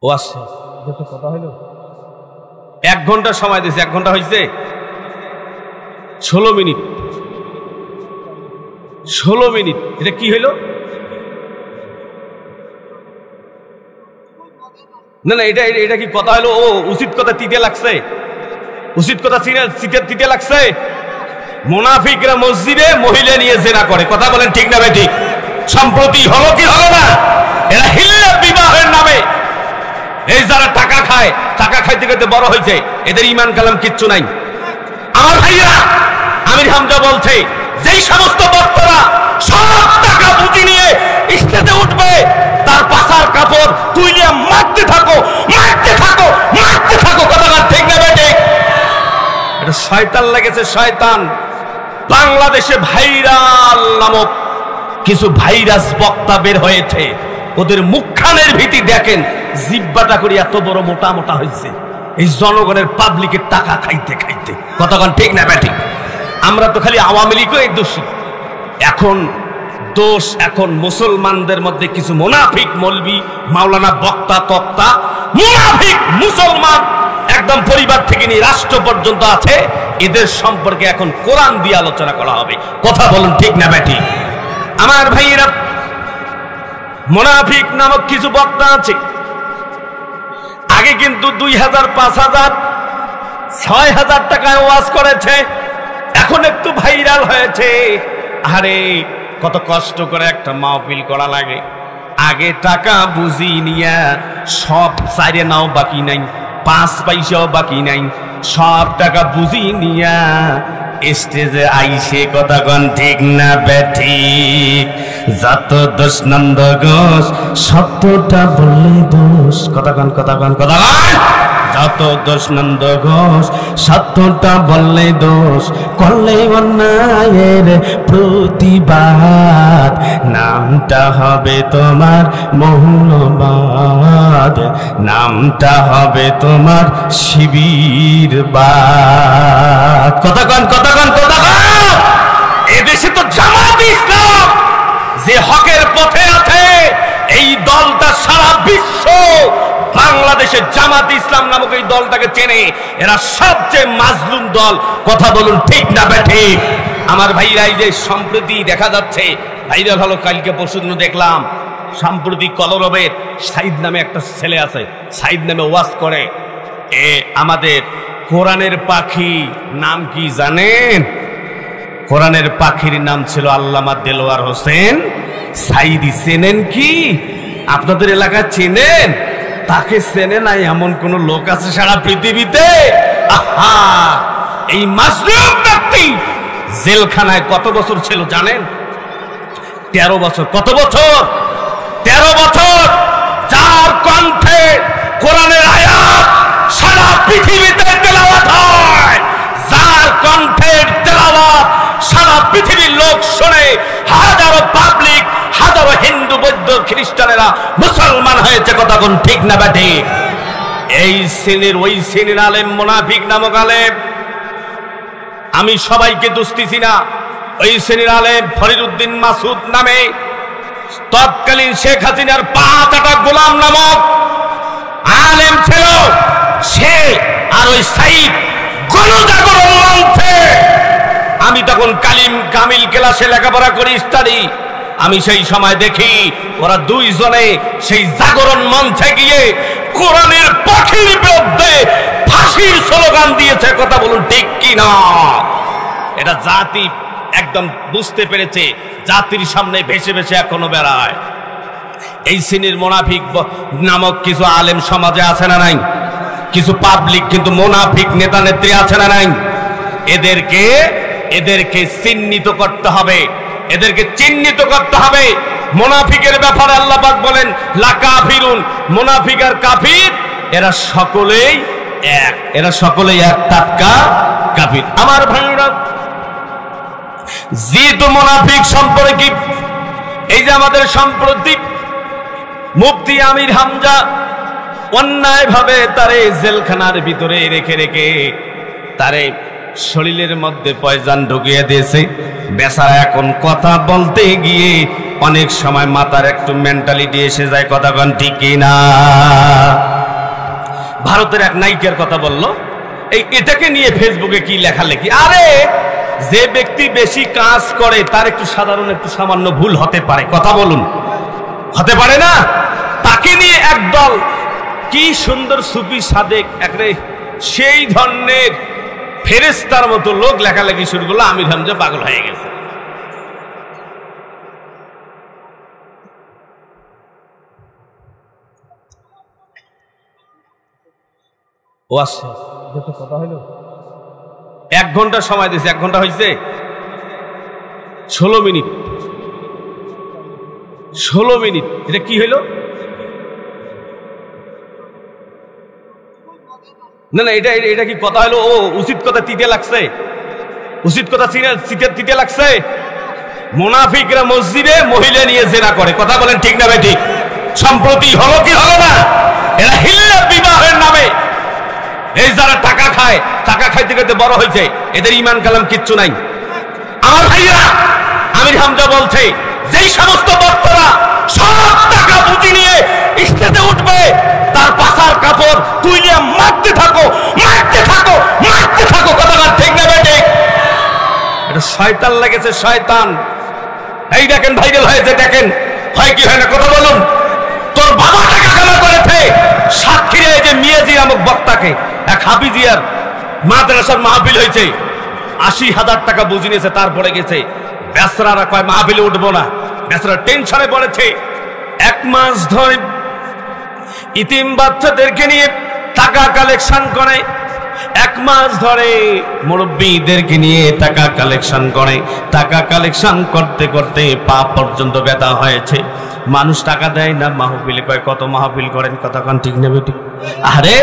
ও আসছে কথা হইল 1 ঘন্টা সময় দিয়েছে 1 ঘন্টা হয়েছে 16 মিনিট 16 মিনিট এটা কি হইল না না এটা এটা কি কথা হলো ও উচিত কথা তিতে লাগছে উচিত কথা তিতে লাগছে মুনাফিকরা মসজিদে মহিলা নিয়ে জেনা করে কথা বলেন ঠিক না ভাই ঠিক সম্প্রতি হলো কি হলো না এরা হিল্লা বিবাহের নামে এই যারা টাকা খায় টাকা খাইতে খাইতে বড় হয়েছে এদের ঈমান কালাম কিচ্ছু নাই আমার ভাইরা আমির হামজা বলছে যেই সমস্ত বক্তারা সব টাকা বুঝি নিয়ে স্টেজে উঠবে তার পাছার কাপড় তুইলে মারতে থাকো কথা ঠিক না বেটে এটা শয়তান লেগেছে শয়তান বাংলাদেশে ভাইরাল নামক কিছু ভাইরাস বক্তা বের হয়েছে ওদের মুখখানের ভীতি দেখেন জিব্বাটা করে এত বড় মোটা মোটা হয়েছে এই জনগণের পাবলিকের টাকা খাইতে খাইতে কতক্ষণ ঠিক না ব্যাঠিক আমরা তো খালি আওয়ামী লীগই দোষী এখন দোষ এখন মুসলমানদের মধ্যে কিছু মুনাফিক মৌলবি মাওলানা বক্তা তক্তা মুনাফিক মুসলমান একদম পরিবার থেকে নিয়ে রাষ্ট্র পর্যন্ত আছে এদের সম্পর্কে এখন কোরআন দিয়ে আলোচনা করা হবে কথা বলুন ঠিক না ব্যাঠিক আমার ভাইয়েরা মুনাফিক নামক কিছু বক্তা আছে আগে কিন্তু 2000 5000 6000 টাকায় ওয়াজ করেছে এখন একটু ভাইরাল হয়েছে আরে কত কষ্ট করে একটা মাহফিল করা লাগে আগে টাকা বুঝি নিয়া সব সাইরে নাও বাকি নাই 5 পয়সাও বাকি নাই সব টাকা বুঝি নিয়া স্টেজে আইসে কথা কন ঠিক না বেঠিক যত দোষ নন্দ ঘোষ সত্যটা বললে দোষ কথা কন যত দোষ নন্দ ঘোষ সত্যটা বললে দোষ করলে অন্যায়ের প্রতিবাদ নামটা হবে তোমার মৌলবাদ নামটা হবে তোমার শিবিরবাদ কথা কন এদেশে তো জামাত ইসলাম যে হকের পথে আছে এই দলটা সারা বিশ্ব বাংলাদেশের জামাত ইসলাম নামক এই দলটাকে চেনে এরা সবচেয়ে মাজলুম দল কথা বলুন ঠিক না বেঠিক আমার ভাইরা এই যে সম্প্রতি দেখা যাচ্ছে ভাইরাল হলো কালকে পরশুদিন দেখলাম সাম্প্রতিক কলরবের সাইদ নামে একটা ছেলে আছে সাইদ নামে ওয়াজ করে আমাদের কোরআনের পাখি নাম কি জানেন কোরআনের পাখির নাম ছিল আল্লামা দেলোয়ার হোসেন সাইদি চেনেন কি আপনাদের এলাকা চেনেন তাকে চেনে নাই এমন কোন লোক আছে সারা পৃথিবীতে আহা এই মাজলুম ব্যক্তি জেলখানায় কত বছর ছিল জানেন 13 বছর কত বছর 13 বছর যার কণ্ঠে কোরআনের আয়াত সারা পৃথিবীতে তেলাওয়াত হয় যার কণ্ঠের তেলাওয়াত সারা পৃথিবীর লোক শুনে হাজারো পাবলিক হাজারো হিন্দু বৌদ্ধ খ্রিস্টানেরা মুসলমান হয়েছে কথা কোন ঠিক না বেঠিক এই শ্রেণীর ওই শ্রেণীর আলেম মুনাফিক নামক আলেম আমি সবাইকে দোষিছি না ওই শ্রেণীর আলেম ফরিদউদ্দিন মাসুদ নামে তৎকালীন শেখ হাসিনার 5টা গোলাম নামক আলেম ছিল সে আর ওই সাইদ গণজাগরণ মঞ্চে আমি তখন কামিল ক্লাসে লেখাপড়া করি স্টাডি আমি সেই সময় দেখি ওরা দুইজনে সেই জাগরণ মঞ্চে গিয়ে কোরআনের পাখির বিরুদ্ধে ফাঁসির স্লোগান দিয়েছে কথা বলুন ঠিক কি না এটা জাতি একদম বুঝতে পেরেছে জাতির সামনে ভেসে ভেসে এখনো বেড়ায় এই শ্রেণীর মুনাফিক নামক কিছু আলেম সমাজে আছে না নাই কিছু পাবলিক কিন্তু মুনাফিক নেতা নেত্রী আছে না নাই এদেরকে চিহ্নিত করতে হবে মুনাফিকের ব্যাপারে আল্লাহ পাক বলেন লা কাফিরুন মুনাফিক আর কাফির এরা সকলেই এক টাটকা কাফির আমার ভাইরা জিতু মুনাফিক সম্পর্কে এই যে আমাদের সম্প্রতি মুফতি আমির হামজা অন্যায় ভাবে তারে জেলখানার ভিতরে রেখে তারে শরীরের মধ্যে পয়জন ঢুকিয়ে দিয়েছে বেচারা এখন কথা বলতে গিয়ে অনেক সময় মাথার একটু মেন্টালিটি এসে যায় কথা কোন ঠিক না ভারতের এক নায়িকার কথা বললো, এটাকে নিয়ে ফেসবুকে কি লেখালেখি। আরে যে ব্যক্তি বেশি কাজ করে তার একটু সাধারণ একটু সামান্য ভুল হতে পারে, কথা বলুন, হতে পারে না? তাকে নিয়ে একদল কি সুন্দর সুফি সাদেক একরে সেই ধরনের ফেরেশতার মতো লোক লেখালেখি শুরু করলো, আমির হামজা পাগল হয়ে গেছে। ও আসছে কথা হইল, 1 ঘন্টা সময় দিয়েছে, 1 ঘন্টা হয়েছে 16 মিনিট, 16 মিনিট। এটা কি হইল? না না, এটা এটা কি কথা হলো? ও উচিত কথা তিতে লাগছে, উচিত কথা তিতে লাগছে। মুনাফিকরা মসজিদে মহিলা নিয়ে জেনা করে, কথা বলেন ঠিক না ভাই? ঠিক। সম্প্রতি হলো কি হলো না? এরা হিল্লা বিবাহের নামে এই যারা টাকা খায়, টাকা খাইতে খাইতে বড় হয়েছে, এদের ইমান কালাম কিচ্ছু নাই। আমার ভাইরা, আমির হামজা বলছে যেই সমস্ত বক্তারা সব টাকা বুঝি নিয়ে স্টেজে উঠবে, তার পাশার কাপড় তুইলে মারতে থাকো, মারতে থাকো, মারতে থাকো, কথা ঠিক না বেটে? এটা শয়তান লেগেছে, শয়তান। এই দেখেন ভাইরাল হয়েছে, দেখেন হয় কি হয় না, কথা বলুন। তোর বাবা টাকা কামাই করেছে, সাক্ষীরা এই যে মিয়াজি নামক বক্তাকে, এক হাফিজিয়ার মাদ্রাসার মাহফিল হয়েছে, 80,000 টাকা বুঝে নিয়েছে, তারপরে গেছে। বেসরারা কয় মাহফিলে উঠবো না, বেসরা টেনশনে পড়েছে। 1 মাস ধরে ইতিম বাচ্চাদেরকে নিয়ে টাকা কালেকশন করে, 1 মাস ধরে মুরব্বীদেরকে নিয়ে টাকা কালেকশন করে। টাকা কালেকশন করতে করতে পা পর্যন্ত ব্যথা হয়েছে। মানুষ টাকা দেয় না, মাহফিলে কয় কত মাহফিল করেন, কতক্ষণ ঠিক নেবে ঠিক। আরে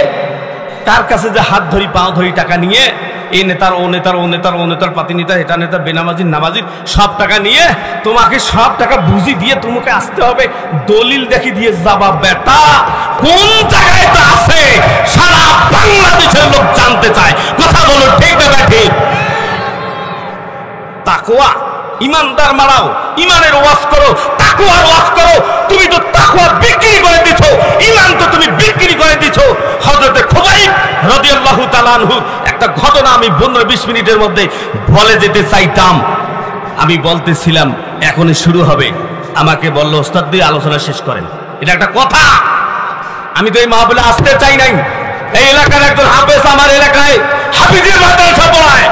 তার কাছে যে হাত ধরি পাও ধরি টাকা নিয়ে এই নেতার ও নেতার ও নেতার ও নেতার পাতি নেতা এটা নেতা বেনামাজির নামাজির সব টাকা নিয়ে তোমাকে সব টাকা বুঝি দিয়ে তোমাকে আসতে হবে, দলিল দেখি দিয়ে যাবা। বেটা কোন জায়গায় তা আছে সারা বাংলাদেশের লোক জানতে চায়, কথা বলো ঠিক না ঠিক? তাকওয়া ইমানদার মারাও, ইমানের ওয়াজ করো, তাকওয়ার ওয়াজ করো। তুমি তো তাকওয়া বিক্রি করে দিছো, ইমান তো তুমি বিক্রি করে দিছো। হযরত খুবাইব রাদিয়াল্লাহু তাআলা আনহু একটা ঘটনা আমি 15-20 মিনিটের মধ্যে বলে যেতে চাইতাম। আমি বলতেছিলাম এখনই শুরু হবে, আমাকে বলল ওস্তাদ দিয়ে আলোচনা শেষ করেন। এটা একটা কথা, আমি তো এই মাহফিলে আসতে চাই নাই। এই এলাকার একজন হাফেজ আমার এলাকায় হাফিজের মাদ্রাসা পড়ায়,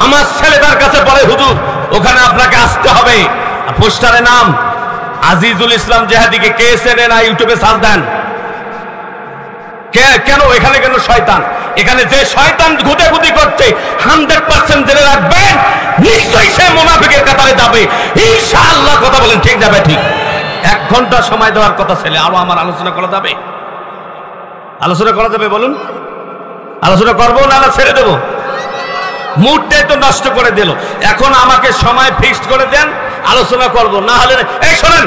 আমার ছেলে তার কাছে বলে হুজুর ওখানে আপনাকে আসতে হবে। পোস্টারের নাম আজিজুল ইসলাম জেহাদিকে, কে চেনে না ইউটিউবে সার্চ দেন। কেন এখানে কেন শয়তান? এখানে যে শয়তান ঘুটাঘুটি করছে 100% জেনে রাখবেন নিশ্চয়ই সে মুনাফিকের কাতারে যাবে ইনশাআল্লাহ, কথা বলেন ঠিক যাবে ঠিক? 1 ঘন্টা সময় দেওয়ার কথা ছেলে, আরো আমার আলোচনা করা যাবে? আলোচনা করা যাবে বলুন? আলোচনা করবো না ছেড়ে দেবো? মুডটাই তো নষ্ট করে দিল। এখন আমাকে সময় ফিক্সড করে দেন, আলোচনা করব। না হলে এই শোনেন,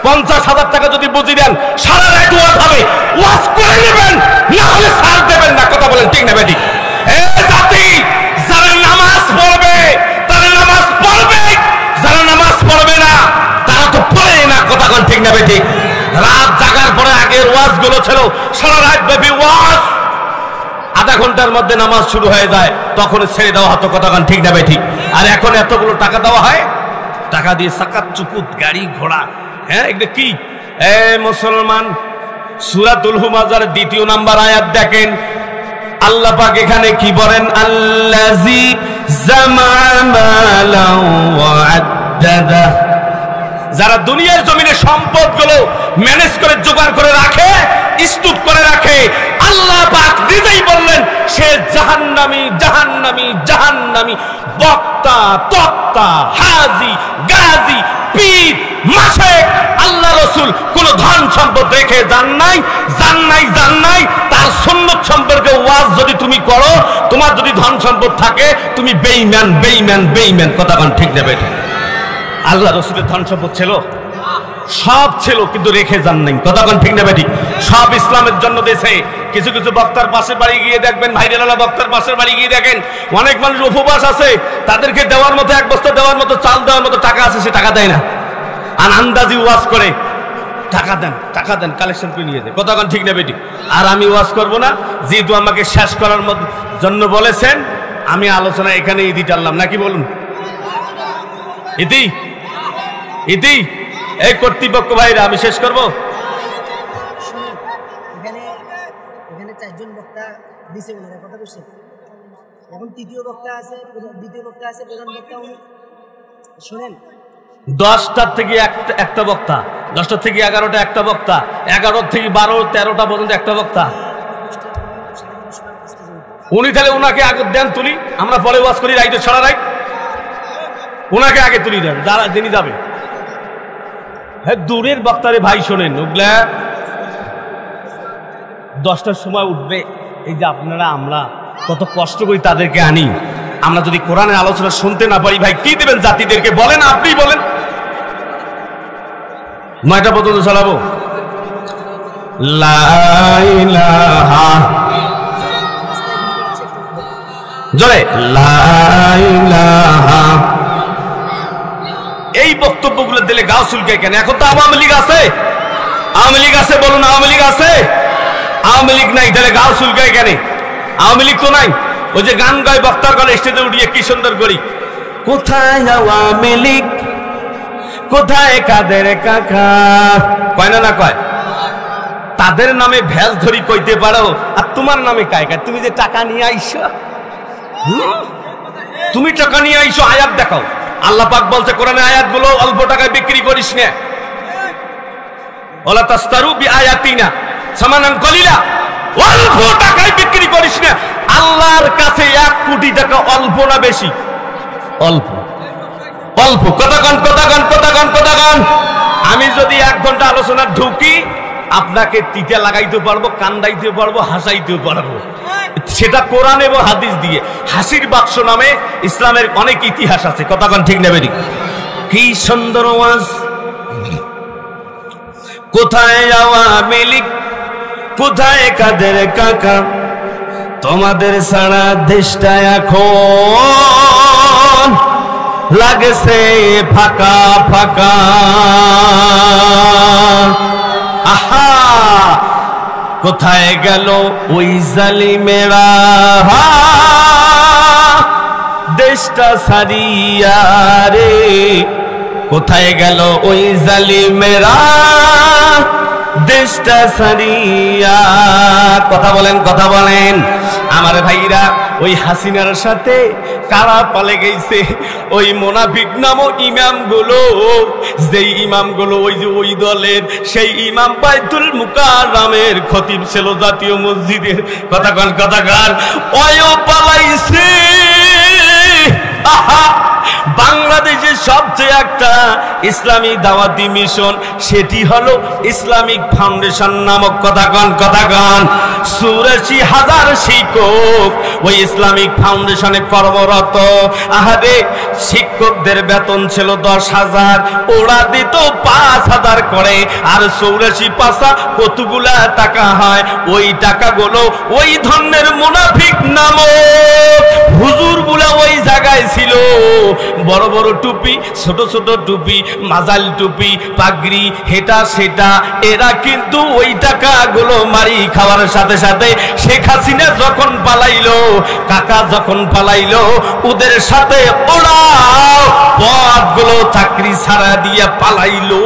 50,000 টাকা যদি বুঝি দেন সারা রাত ওয়াজ হবে, ওয়াজ করে নেবেন, না হলে সার দেবেন না, কথা বলেন ঠিক না বেটি? এই জাতি যারা নামাজ পড়বে তারা নামাজ পড়বে, যারা নামাজ পড়বে না তারা তো পড়ে না, কথা বলেন ঠিক না বেটি? রাত জাগার পরে আগের ওয়াজ গুলো ছিল সারা রাত ব্যাপী ওয়াজ, আধা ঘন্টার মধ্যে নামাজ শুরু হয়ে যায়, তখন ছেড়ে দেওয়া হতো, কতক্ষণ ঠিক না ঠিক? আর এখন এতগুলো টাকা দেওয়া হয়, টাকা দিয়ে সাকাত চুকুত গাড়ি ঘোড়া। হ্যাঁ এটা কি? এ মুসলমান, সূরাতুল হুমাযার 2 নম্বর আয়াত দেখেন, আল্লাহ পাক এখানে কি বলেন? আল্লাযী জামা'আ ওয়া আদ্দাদা, যারা দুনিয়ার জমিনে সম্পদগুলো ম্যানেজ করে জোগাড় করে রাখে, স্তূপ করে রাখে, আল্লাহ পাক নিজেই বললেন সে জাহান্নামী, জাহান্নামী, জাহান্নামী। বক্তা, তক্তা, হাজি, গাজী, পীর, মাশেক, আল্লাহ রাসূল কোন ধন সম্পদ রেখে যান নাই, যান নাই, যান নাই। তার সুন্নাত সম্পর্কে ওয়াজ যদি তুমি করো, তোমার যদি ধন সম্পদ থাকে, তুমি বেঈমান, বেঈমান, বেঈমান, কথা কোন ঠিক না বেঠিক? আল্লাহ রাসূলের ধন সম্পদ ছিল, সব ছিল, কিন্তু রেখে যান নাই, কথা কোন ঠিক না বেঠিক? সব ইসলামের জন্য দিয়েছে। কিছু কিছু বক্তার পাশে বাড়ি গিয়ে দেখবেন, ভাইরাল বক্তার পাশের বাড়ি গিয়ে দেখেন অনেক মানুষ উপবাস আছে, তাদেরকে দেওয়ার মতো 1 বস্তা দেওয়ার মতো চাল দেওয়ার মতো টাকা আছে, সে টাকা দেয় না, আর আন্দাজি ওয়াজ করে। টাকা দেন কালেকশন করে নিয়ে দেন। কতক্ষণ ঠিক না বেটি? আর আমি ওয়াজ করব না, যেহেতু আমাকে শেষ করার জন্য বলেছেন, আমি আলোচনা এখানে ইতি টানলাম নাকি বলুন? ইতি এই কর্তৃপক্ষ ভাইরা আমি শেষ করব। এখানে চারজন বক্তা দিছে, ওনারা কথা বলছে। এখন দ্বিতীয় বক্তা আছে, প্রধান বক্তা। শোনেন, 10টার থেকে একটা বক্তা, 10টার থেকে 11টা একটা বক্তা, 11 থেকে 12 13টা পর্যন্ত একটা বক্তা। উনি তাহলে ওনাকে আগে দেন তুলি, আমরা পরে ওয়াজ করি, রাইতে ছড়া রাইট ওনাকে আগে তুলি দেন, যারা যিনি যাবে। হ্যাঁ, দূরের বক্তারে ভাই শোনেন, ওগুলা 10টার সময় উঠবে। এই যে আপনারা আমরা কত কষ্ট করি তাদেরকে আনি, আমরা যদি কোরআনের আলোচনা শুনতে না পারি, ভাই কি দেবেন জাতিদেরকে? বলেন, আপনি বলেন। 9টা পর্যন্ত চালাবো। লা ইলাহা জোরে লা ইলাহা। এই বক্তব্যগুলো দিলে গাও চুলকে কেন? এখন তো আওয়ামী লীগ আছে, বলুন আওয়ামী লীগ আছে? আওয়ামী লীগ নাই, তাহলে গাও চুলকায় কেন? আওয়ামী লীগ তো নাই। ওই যে গান গায় বক্তার গলে স্টেজে উঠিয়ে কি সুন্দর করি, কোথায় আওয়ামী লীগ, কোথায় কাদের কাকা, কয় না কয়? তাদের নামে ভ্যাস ধরি কইতে পারো, আর তোমার নামে কায়? তুমি যে টাকা নিয়ে আইছো, তুমি টাকা নিয়ে আইছো, আয়াত দেখাও। আল্লাহ পাক বলছে কোরআনে আয়াতগুলো অল্প টাকায় বিক্রি করিস না, ওয়ালা তাস্তারু বিআয়াতিনা সামানান কলিলা, অল্প টাকায় বিক্রি করিস না। আল্লাহর কাছে 1 কোটি টাকা অল্প না বেশি? অল্প। কতক্ষণ? আমি যদি 1 ঘন্টা আলোচনা ঢুকি, আপনাকে তিতা লাগাইতে পারবো, কান্দাইতে পারবো, হাসাইতেও পারবো, সেটা কোরআন এবং হাদিস দিয়ে। হাসির বাক্স নামে ইসলামের অনেক ইতিহাস আছে। কতক্ষণ ঠিক নেবে? কি সুন্দর ওয়াজ। কোথায় আওয়ামী লীগ, কোথায় কাদের কাকা, তোমাদের সারা দেশটা এখন লাগছে ফাঁকা ফাঁকা। আহা, কোথায় গেল ওই জালিমেরা দেশটা সারিয়া রে? কোথায় গেল ওই জালিমেরা দেশটা সারিয়া? কথা বলেন আমার ভাইরা। ওই হাসিনার সাথে কারা পালে গেছে? ওই মুনাফিক নামক ইমামগুলো, যেই ইমামগুলো ওই দলের, সেই ইমাম বাইতুল মুকাররমের খতিব ছিল জাতীয় মসজিদের। কথাকার ওয়ও পালাইছে। আহা, বাংলাদেশের সবচেয়ে একটা ইসলামী দাওয়াতি মিশন, সেটি হলো ইসলামিক ফাউন্ডেশন নামক। কথাকান 84,000 শিক্ষক ওই ইসলামিক ফাউন্ডেশনে কর্মরত। আহারে, শিক্ষকদের বেতন ছিল 10,000, ওরা দিত 5,000 করে। আর 84 পাশা কতগুলা টাকা হয়? ওই টাকাগুলো ওই ধরনের মুনাফিক নামক হুজুরগুলা ওই জায়গায় ছিল। বড় বড় টুপি, ছোট ছোট টুপি, মাজাল টুপি, পাগড়ি, হেটা সেটা। এরা কিন্তু ওই টাকাগুলো মারি খাওয়ার সাথে সাথে শেখ হাসিনা যখন পালাইলো, কাকা যখন পালাইলো, ওদের সাথে ওরা পদগুলো চাকরি ছাড়া দিয়ে পালাইলো।